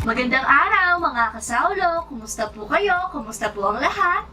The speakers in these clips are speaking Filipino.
Magandang araw mga kasaulo! Kumusta po kayo? Kumusta po ang lahat?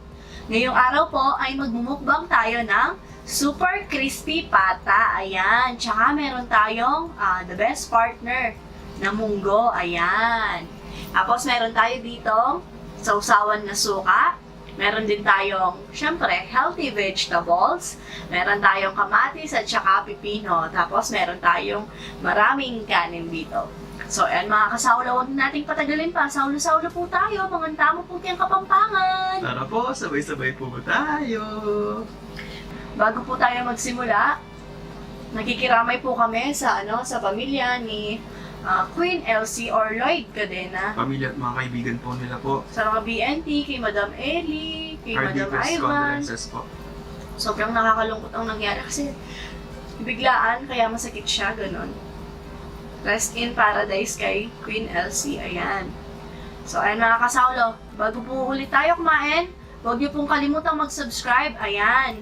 Ngayong araw po ay magmumukbang tayo ng super crispy pata. Ayan. Tsaka meron tayong the best partner na munggo. Ayan. Tapos meron tayo dito sausawan na suka. Meron din tayong, syempre, healthy vegetables. Meron tayong kamatis at saka pipino. Tapos meron tayong maraming kanin dito. So, ayan mga kasaulo, huwag nating patagalin pa. Saulo-saulo po tayo. Manganta mo po tiyang Kapampangan. Tara po, sabay-sabay po tayo. Bago po tayo magsimula, nakikiramay po kami sa sa pamilya ni Queen Elsie or Lloyd Cadena. Pamilya at mga kaibigan po nila po. Sa mga BNT, kay Madam Ellie, kay Our Madam deepest Ivan. condolences po. Sobrang nakakalungkot ang nangyari kasi biglaan, kaya masakit siya, ganun. Rest in paradise kay Queen Elsie. Ayan. So, ayan mga kasaulo. Bago po ulit tayo kumain, huwag niyo pong kalimutang mag-subscribe. Ayan.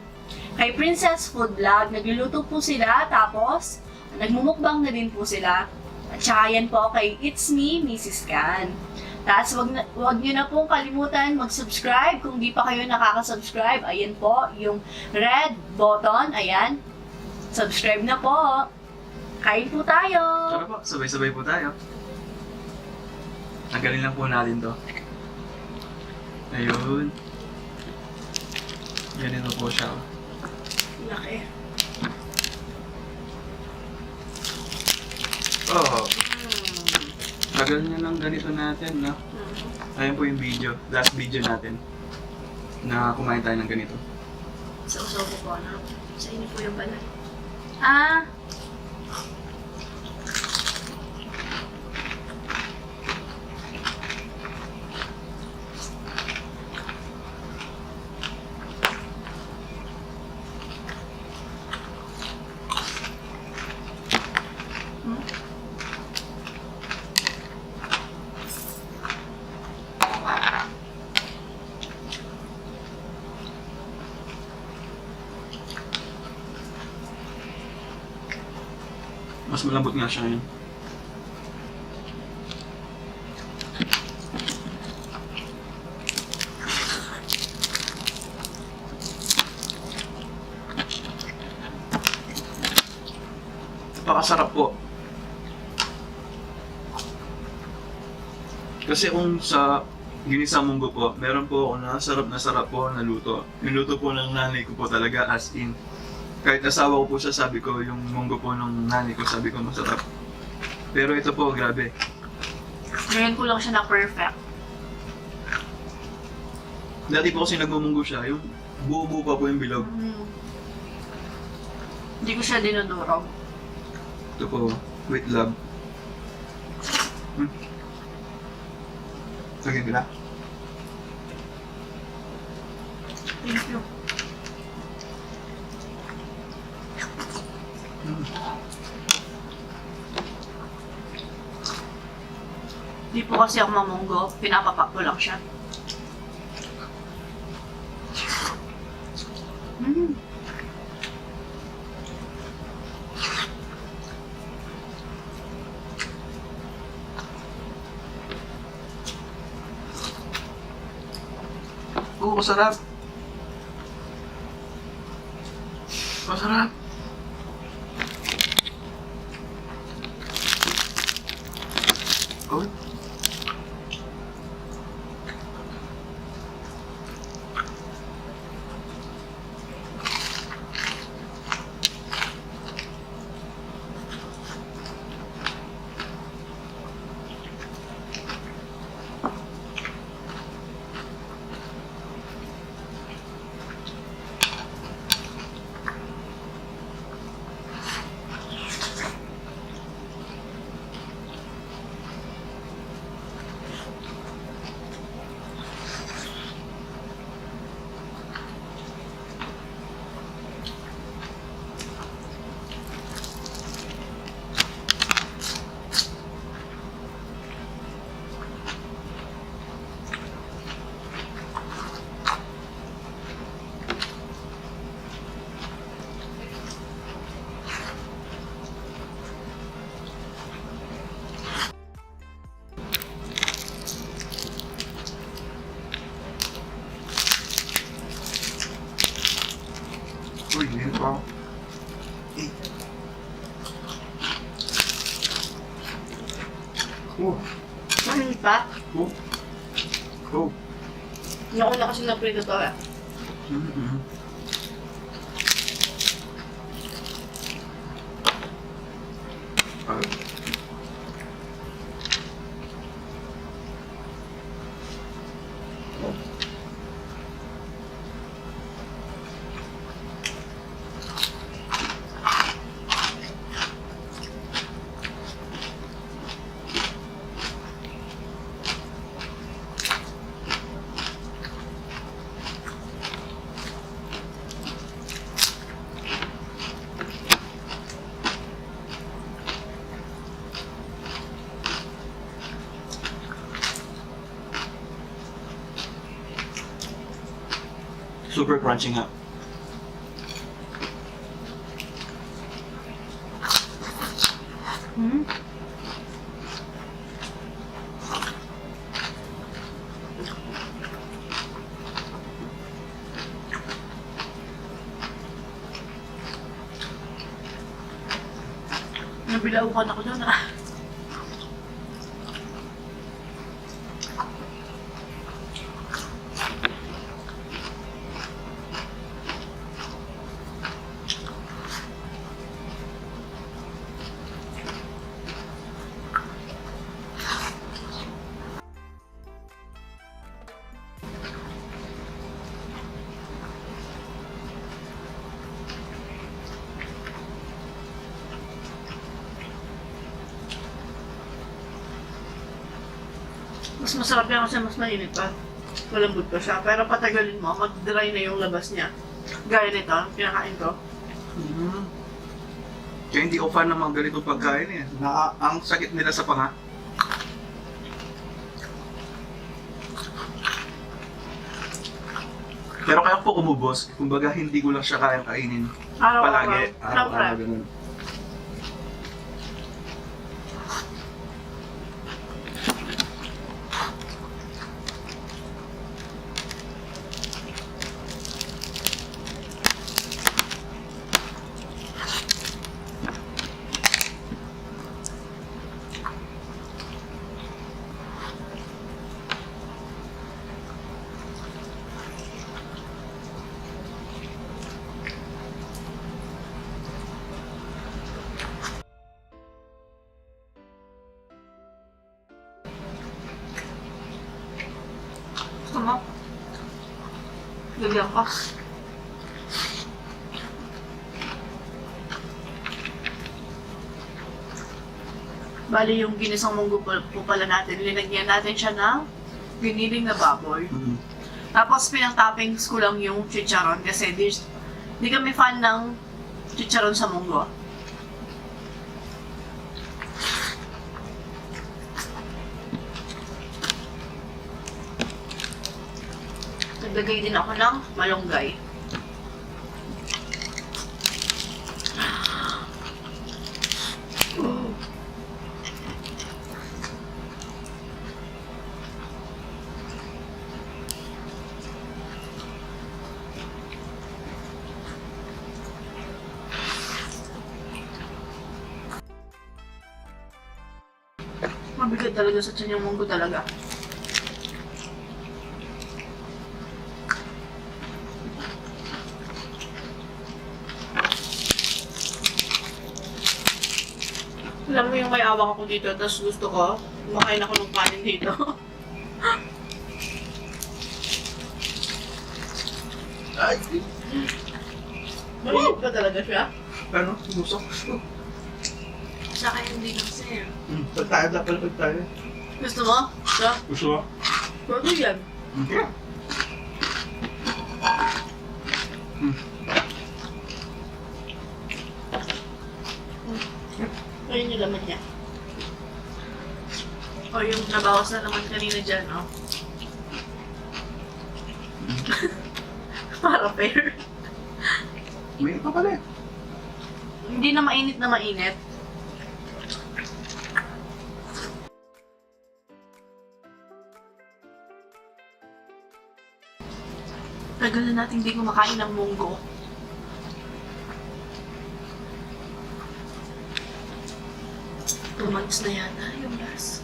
Kay Princess Food Vlog, nagluluto po sila. Tapos, nagmumukbang na din po sila. At saka yan po kay It's Me, Mrs. Can. Tapos, huwag niyo na pong kalimutan mag-subscribe kung di pa kayo nakaka-subscribe. Ayan po, yung red button. Ayan. Subscribe na po. Kain po tayo! Tara po, sabay-sabay po tayo. Tanggalin lang po natin to. Ayun. Ganito po siya. Laki. Oh, tagal niya lang ganito natin, no? Ayun po yung video, last video natin. Na kumain tayo ng ganito. Sa usaw ko po, ano? Sa inyo po yung balat. Mas malambot nga siya ngayon. Napakasarap po. Kasi kung sa ginisa munggo po, meron po ako na sarap po na luto. Yung luto po ng nanay ko po talaga as in. Kahit asawa ko po siya, sabi ko yung munggo po ng nanay ko, sabi ko masarap. Pero ito po, grabe. Ngayon ko lang siya na perfect. Dati po kasi nagmumunggo siya, yung buo-buo pa po yung bilog. Hindi ko siya dinudurog. Ito po, with love. Lagyan ko na. Thank you. Di po kasi ako mamunggo, pinapapak ko lang siya. Oo, masarap. Masarap. Oh. Oh, Mahinit pa? oh, oh. Nauna kasi na-prito to eh. Mm-hmm. Super crunchy nga. Hmm? Nabilaukan ako doon ah. Mas masarap yan kasi mas mainit pa. Malambot pa siya. Pero patagalin mo, mag-dry na yung labas niya. Gaya nito, pinakain ko. Mm. Kaya hindi ako fan ng mga ganitong pagkain eh. Ang sakit nila sa panga. Pero kaya po umubos, kumbaga hindi ko lang siya kayang kainin palagi. Siyempre. Araw-araw ganun. Gusto mo? Lagyan ko. Bali yung ginisang munggo po pala natin, linagyan natin siya ng giniling na baboy. Mm. Tapos pinang-toppings ko lang yung chicharon kasi di kami fan ng chicharon sa munggo. Naglagay din ako ng malunggay. Mabigat talaga sa tiyan yung munggo talaga. Alam mo yung may awak ako dito, tapos gusto ko, kumakain ako ng kanin dito. Ay! Mahilig pa talaga siya. Ano? Sumusok? Sa akin hindi kasi. Pagtayo na pala pagtayo. Gusto mo? Siya? Gusto mo? Pwede yan. Okay. Ayun yung laman niya. O yung nabawas na naman kanina dyan, no? Para fair. May pa pala eh. Hindi na mainit na mainit. Tagal na natin hindi kumakain ng munggo. Tumags na yata yung last.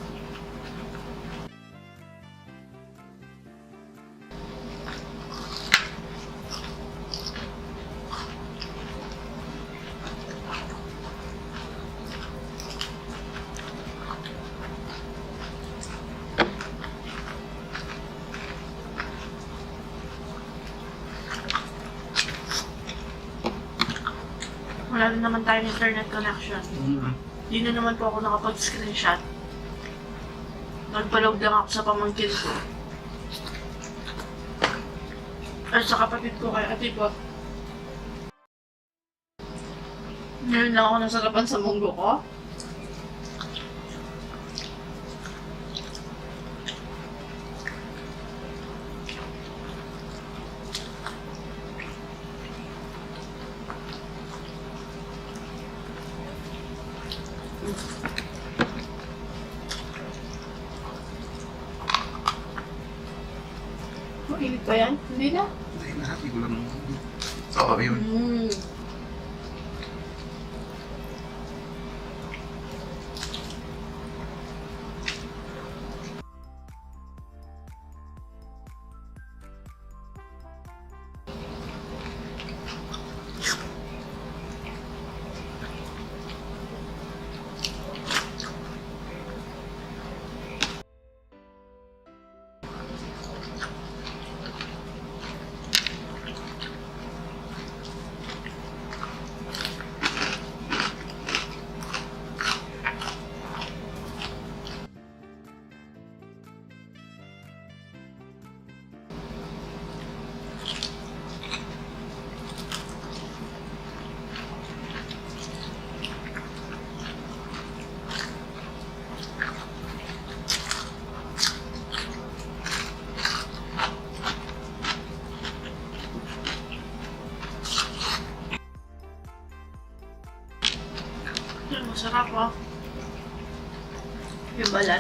wala naman tayong internet connection. Hindi na naman po ako nakapag-screenshot. Nagpa-load lang ako sa pamangkin ko. At sa kapatid ko kay Ate Pot. Ngayon lang ako nasarapan sa munggo ko. Mainit pa yan? Hindi na. Hindi na, hindi ko lang. Oo, yun. Masarap oh. Yung balat.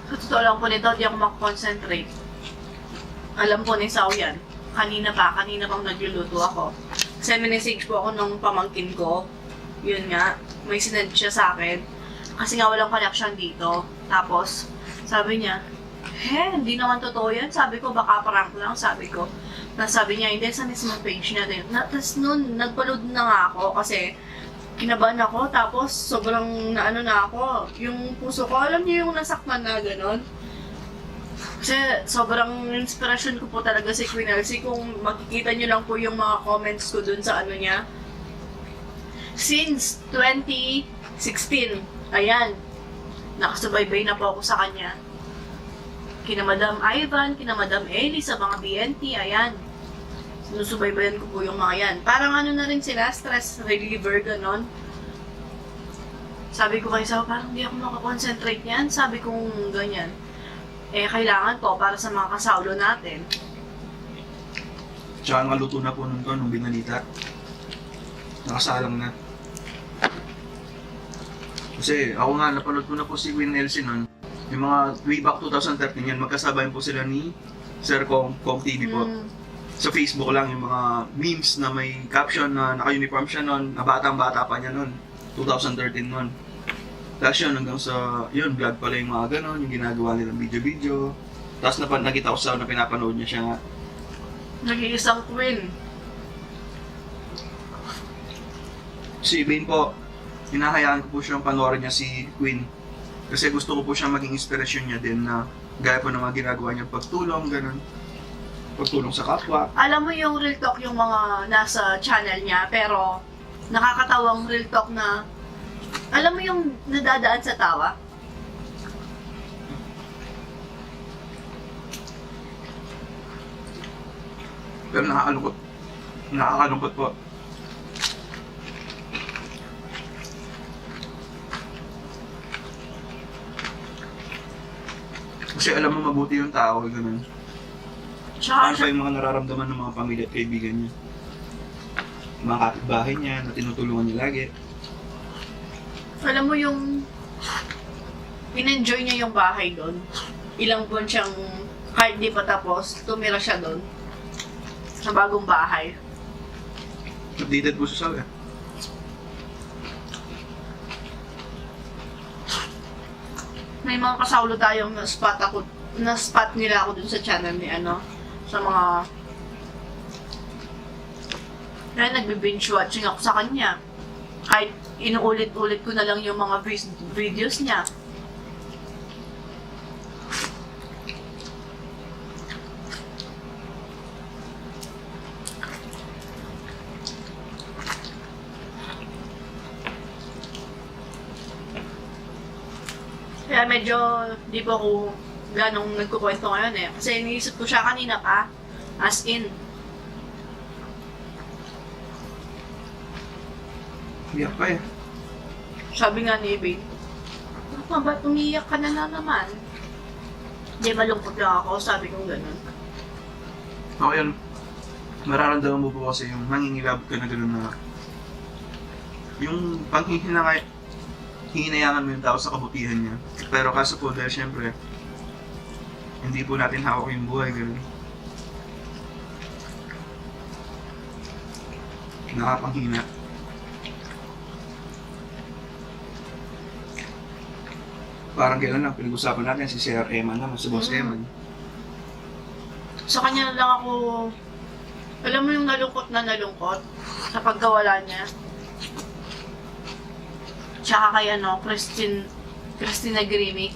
Sa totoo lang po nito, di ako makakonsentrate. Alam po ni Sao yan. Kanina pang nagluluto ako. Kasi minessage po ako nung pamangkin ko. Yun nga, may sinend siya sa akin. Kasi nga walang connection dito. Tapos, sabi niya, hindi naman totoo yan. Sabi ko, baka prank lang. Sabi ko, sabi niya, hindi, sa mismong page niya din. Tapos noon, nagpa-load na nga ako kasi kinabahan ako. Tapos, sobrang naano na ako. Yung puso ko, alam niyo yung nasaktan na gano'n. Kasi sobrang inspirasyon ko po talaga si Queen Elsie. Kung makikita niyo lang po yung mga comments ko dun sa ano niya. Since 2016, ayan, nakasubaybay na po ako sa kanya. Kina Madam Ivan, kina Madam Ellie sa mga BNT, ayan. Sinusubaybayan ko po yung mga yan. Parang ano na rin sila, stress reliever, ganon. Sabi ko kay Sao, parang di ako makakonsentrate niyan. Sabi kong ganyan. Kailangan po para sa mga kasaulo natin. Tsaka naluto na po nung binalita. Nakasalang na. Kasi ako nga, napanood ko na po si Queen Elsie nun. Yung mga way back 2013 yan, magkasabayan po sila ni Sir Kong TV po. Sa Facebook lang yung mga memes na may caption na naka-uniform siya nun, na batang-bata pa niya nun, 2013 nun. Tapos yun, hanggang sa, yun, vlog pala yung mga ganon, yung ginagawa nilang video-video. Tapos nakita ko sa na pinapanood niya siya nga. Nag-iisang queen. Si Bane po, hinahayaan ko po siyang panoorin niya si Queen. Kasi gusto ko po siyang maging inspirasyon niya din na gaya po ng mga ginagawa niya pagtulong, ganun. Pagtulong sa kapwa. Alam mo yung real talk yung mga nasa channel niya, pero nakakatawang real talk na, alam mo yung nadadaan sa tawa? Pero nakakalungkot. Nakakalungkot po. Kasi alam mo mabuti yung tao, ganun. Ano pa yung mga nararamdaman ng mga pamilya at kaibigan niya. Mga kapitbahay niya na tinutulungan niya lagi. Alam mo yung in-enjoy niya yung bahay doon. Ilang buwan siyang, kahit di pa tapos, tumira siya doon. Sa bagong bahay. Updated po siya sa May mga kasaulo tayong na-spot nila ako dun sa channel ni ano, sa mga nagbe-binge watching ako sa kanya. Kahit inuulit-ulit ko na lang yung mga videos niya. Kaya medyo di po ako ganong nagkukwento ngayon eh. Kasi iniisip ko siya kanina pa. As in. Iyak pa eh. Sabi nga ni Babe, "Papa, ba't umiiyak ka na naman?" Hindi, malungkot lang ako. Sabi ko ganun. Ako yun, mararamdaman mo po kasi yung nangingilabot ka na gano'n na yung hinayangan mo yung tao sa kabutihan niya. Pero kaso po dahil syempre, hindi po natin hawak yung buhay, gano'n. Nakapanghina. Parang kailan lang pinag-usapan natin si Sir Eman naman, si Boss Eman. Sa kanya na lang ako, alam mo yung nalungkot na nalungkot sa pagkawala niya. Tsaka kay Christina Grimmie.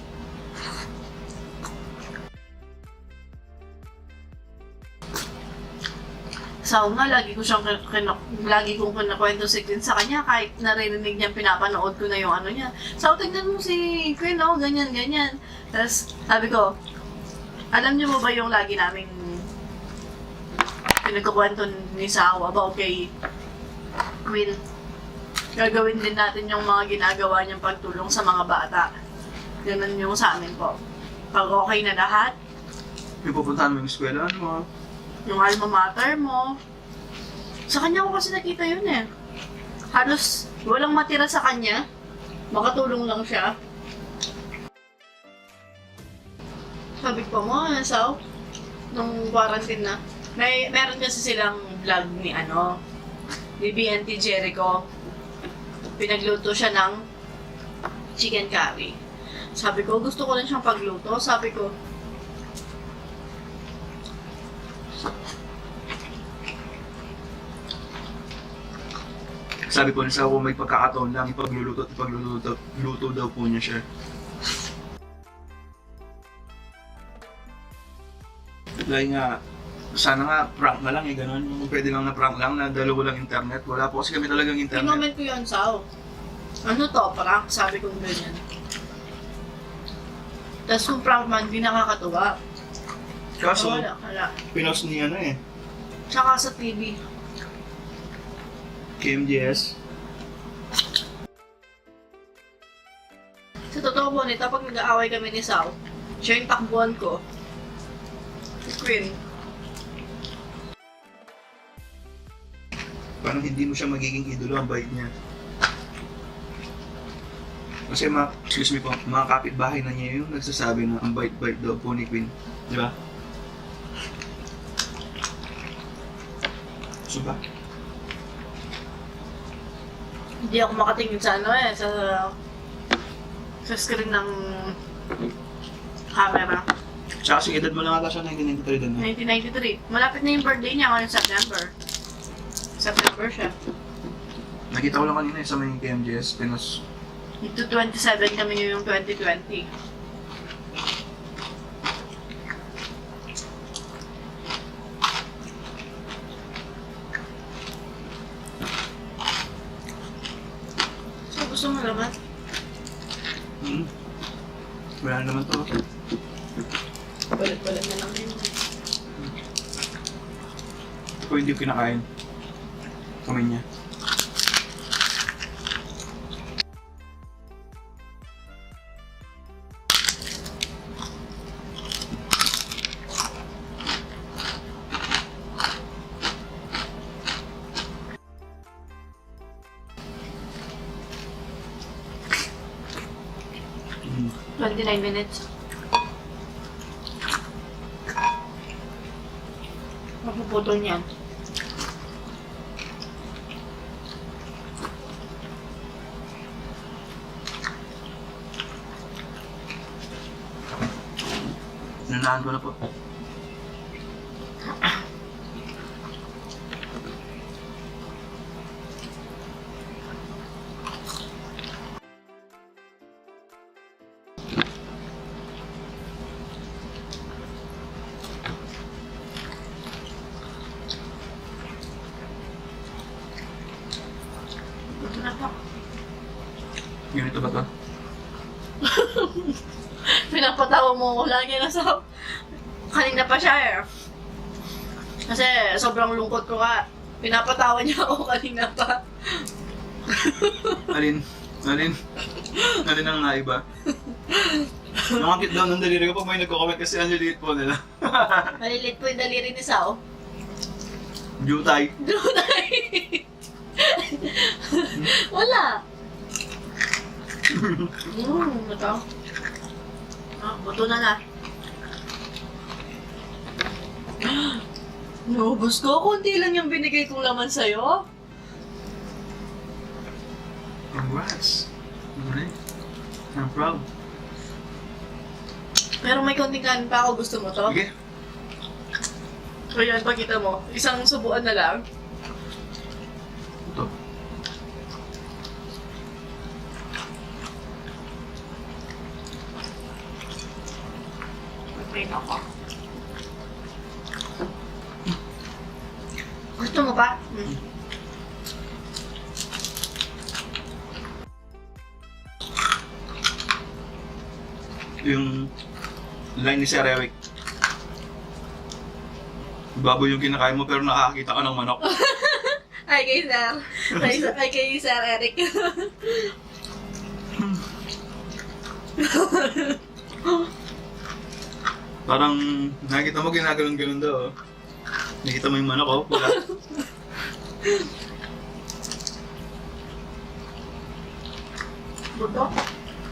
So nga, lagi kong kinakwento si Queen sa kanya kahit narinig niya, pinapanood ko na yung ano niya. So, tignan mo si Queen, oh, ganyan, ganyan. Tapos, sabi ko, alam niyo mo ba yung lagi naming pinagkukwento ni Sao about kay Queen? Gagawin din natin yung mga ginagawa niyang pagtulong sa mga bata. Ganun yung sa amin po. Pag okay na lahat, Yung pupuntahan mo yung eskwelahan mo. yung alma mater mo. Sa kanya ko kasi nakita yun eh. Halos walang matira sa kanya. Makatulong lang siya. Sabi ko mo, Sao, nung quarantine na, meron kasi silang vlog ni BNT Jericho. Pinagluto siya ng chicken curry. Sabi ko, gusto ko rin siyang pagluto. Sabi ko, Sabi po ni Sao, kung may pagkakataon lang, ipagluluto luto daw po niya siya. Dahil nga, sana nga prank na lang eh, gano'n. Kung pwede lang na prank lang, na dalawa lang internet. Wala po kasi kami talagang internet. kinoment ko yun, Sao. Ano to, prank? Sabi ko ganyan. Tapos kung prank man, di nakakatuwa. Kaso, Wala. pinost niya na eh. Tsaka sa TV. KMJS. Sa totoo po nito, pag nag-aaway kami ni Sao, siya yung takbuhan ko. Si Queen. Parang hindi mo siya magiging idolo, ang bait niya. Kasi excuse me po, mga kapitbahay na niya yung nagsasabi na ang bait-bait daw po ni Queen. Di ba? So ba? Hindi ako makatingin sa sa screen ng camera. Tsaka si edad mo lang ata siya, 1993 din. 1993. Malapit na yung birthday niya ngayon September. September siya. Nakita ko lang kanina sa may KMJS, pinos. Ito 27 kami ngayong 2020. So, gusto mo naman? Wala naman to. Balat-balat na lang yun. Ako hindi ko kinakain. Kamay niya. Mm. 29 minutes. Mapuputol niyan. Nanaan ko na po. Ito na po. Ganito ba to? Sinisigaw mo ko lagi na sa... Kanina pa siya eh. Kasi sobrang lungkot ko ka. Pinapatawa niya ako kanina pa. Alin ang naiba? Nakakit daw ng daliri ko pag may nagko-comment kasi ang liit po nila. Malilit po yung daliri ni Sao. Jutay. Dunay! Wala. Ito. Buto na na. Naubos ko. Kunti lang yung binigay kong laman sa'yo. Congrats. Alright. I'm proud. Pero may konting kanin pa ako. Gusto mo to? Sige. So yan, pakita mo. Isang subuan na lang. Ito. Mag-plate ako. Gusto mo pa? Yung line ni Sir Eric. Baboy yung kinakain mo pero nakakakita ka ng manok. Ay, kay Sir. Ay, kay Sir Eric. Parang nakikita mo ginaganon-ganon daw. Oh. Nakita mo yung manok, oh. Pula. Buto?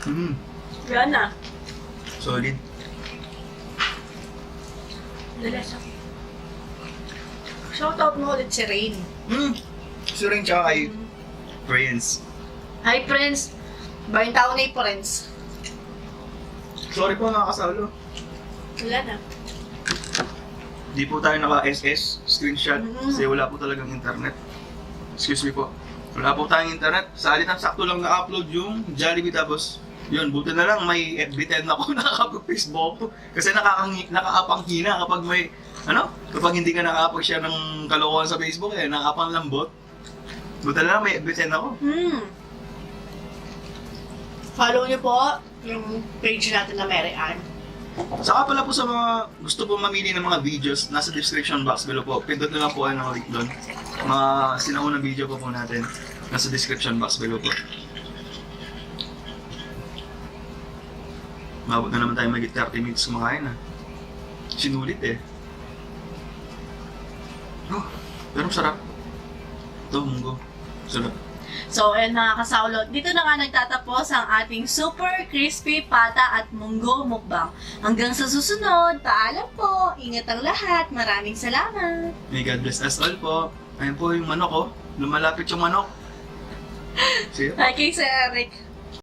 Mm, Yan na. solid. Dalas ako. Shoutout mo ulit si Rain. Si Ring tsaka kay Prince. Hi, Prince. Ba yung tao na yung Prince? Sorry po mga kasalo. Wala na. Di po tayo naka-SS, screenshot, Mm. kasi wala po talagang internet. Excuse me po. Wala po tayong internet. Sa alitan sakto lang na-upload yung Jollibee tapos yun, buti na lang may FB10 ako nakakapag-Facebook ako. Kasi nakakapanghina kapag may, kapag hindi ka nakakapag-share ng kalokohan sa Facebook nakakapang lambot. Buti na lang may FB10 ako. Follow niyo po yung page natin na Mary Ann. Saka pala po sa mga gusto po mamili ng mga videos, nasa description box below po. Pindot na lang po kayo ng link doon. Mga sinaunang video po natin, nasa description box below po. Mabot na naman tayo magiging 30 minutes kumakain Sinulit Oh, pero masarap. Ito, munggo. Sarap. So, ayun mga kasaulo, dito na nga nagtatapos ang ating super crispy pata at munggo mukbang. Hanggang sa susunod, paalam po, ingat ang lahat, maraming salamat. May God bless us all po. Ayun po yung manok Lumalapit yung manok. See you. Hi kay Sir Eric.